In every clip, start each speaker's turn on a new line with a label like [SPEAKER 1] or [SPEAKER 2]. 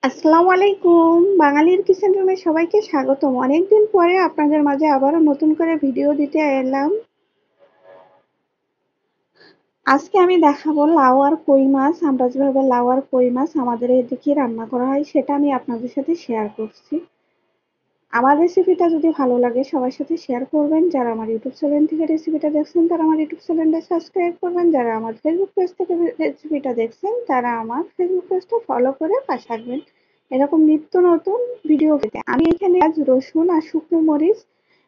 [SPEAKER 1] আসসালামু আলাইকুম। বাঙালির কিচেন রুমে সবাইকে স্বাগতম। অনেকদিন পরে আপনাদের মাঝে আবারও নতুন করে ভিডিও দিতে এলাম। আজকে আমি দেখাবো লাউ আর কই মাছ। আমরা যেভাবে লাউ আর কই মাছ আমাদের এদিকে রান্না করা হয় সেটা আমি আপনাদের সাথে শেয়ার করছি। আমার রেসিপিটা যদি ভালো লাগে সবার সাথে শেয়ার করবেন। যারা আমার ইউটিউব চ্যানেল থেকে রেসিপিটা দেখছেন তারা আমার ইউটিউব চ্যানেলটা সাবস্ক্রাইব করবেন। যারা আমার ফেসবুক পেজ থেকে রেসিপিটা দেখছেন তারা আমার ফেসবুক পেজটা ফলো করে পাশে থাকবেন এরকম নিত্য নতুন ভিডিও পেতে। আমি এখানে আজ রসুন আর শুকনো মরিচ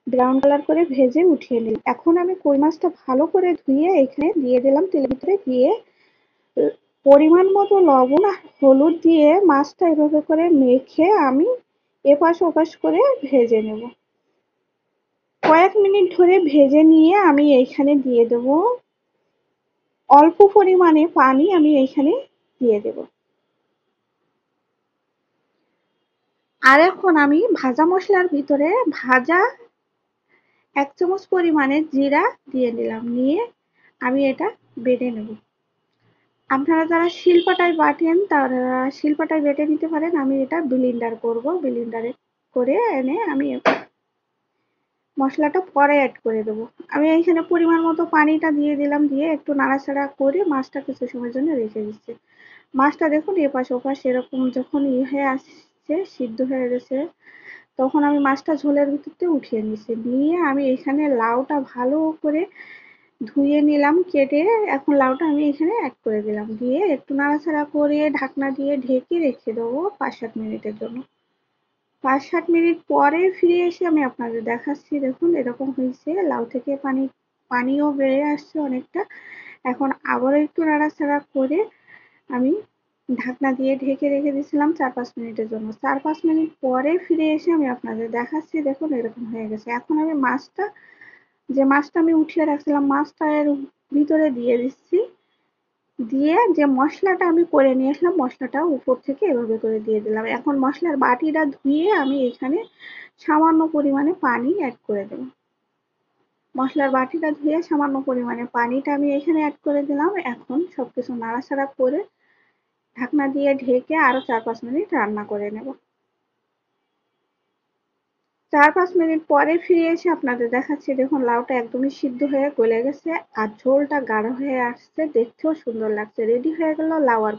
[SPEAKER 1] ব্রাউন কালার করে ভেজে উঠিয়ে নিই। এখন আমি কই মাছটা ভালো করে ধুয়ে এখানে দিয়ে দিলাম তেলের ভিতরে দিয়ে পরিমাণ মতো লবণ আর হলুদ দিয়ে মাছটা এভাবে করে মেখে আমি এপাশ ওপাশ করে ভেজে নেব। কয়েক মিনিট ধরে ভেজে নিয়ে আমি এইখানে দিয়ে দেব অল্প পরিমাণে পানি। আমি এইখানে দিয়ে দেব। আর এখন আমি ভাজা মশলার ভিতরে ভাজা 1 চামচ পরিমাণে জিরা দিয়ে দিলাম। নিয়ে আমি এটা বেটে নেব। আপনারা যারা শিলপাটায় বাটেন তারা শিলপাটায় বেটে নিতে পারেন। আমি এটা ব্লেন্ডার করব। ব্লেন্ডারে করে এনে আমি মশলাটা পরে অ্যাড করে দেবো। আমি এইখানে পরিমাণ মতো পানিটা দিয়ে দিলাম। দিয়ে একটু নাড়াচাড়া করে মাছটা কিছু সময়ের জন্য রেখে দিচ্ছি। মাছটা দেখুন এপাশ ওপাশ এরকম যখন হয়ে আসছে সিদ্ধ হয়ে গেছে তখন আমি মাছটা ঝোলের ভিতরতে উঠিয়ে নিচ্ছি। নিয়ে আমি এখানে লাউটা ভালো করে ধুয়ে নিলাম কেটে। এখন লাউটা আমি এখানে অ্যাড করে দিলাম। দিয়ে একটু নাড়াচাড়া করে ঢাকনা দিয়ে ঢেকে রেখে দেবো 5-7 মিনিটের জন্য। 5-7 মিনিট পরে ফিরে এসে আমি আপনাদের দেখাচ্ছি। দেখুন এরকম হয়েছে। লাউ থেকে পানিও বেরিয়ে আসছে অনেকটা। এখন আবারও একটু নাড়াচাড়া করে আমি ঢাকনা দিয়ে ঢেকে রেখে দিয়েছিলাম 4-5 মিনিটের জন্য। 4-5 মিনিট পরে ফিরে এসে আমি আপনাদের দেখাচ্ছি। দেখুন এরকম হয়ে গেছে। এখন আমি মাছটা আমি উঠিয়ে রাখছিলাম মাছটা এর ভিতরে দিয়ে দিচ্ছি। দিয়ে যে মশলাটা আমি করে নিয়ে আসলাম মশলাটা উপর থেকে এভাবে করে দিয়ে দিলাম। এখন মশলার বাটিটা ধুয়ে আমি এখানে সামান্য পরিমাণে পানি অ্যাড করে দেব। মশলার বাটিটা ধুয়ে সামান্য পরিমাণে পানিটা আমি এখানে অ্যাড করে দিলাম। এখন সবকিছু নাড়াচাড়া করে ঢাকনা দিয়ে ঢেকে আরো 4-5 মিনিট রান্না করে নেব। 4-5 মিনিট পরে ফিরে এসে আপনাদের দেখাচ্ছি। দেখুন লাউটা একদমই সিদ্ধ হয়ে গলে গেছে আর ঝোলটা গাঢ় হয়ে আসছে। দেখতেও সুন্দর লাগছে। রেডি হয়ে গেল লাউ আর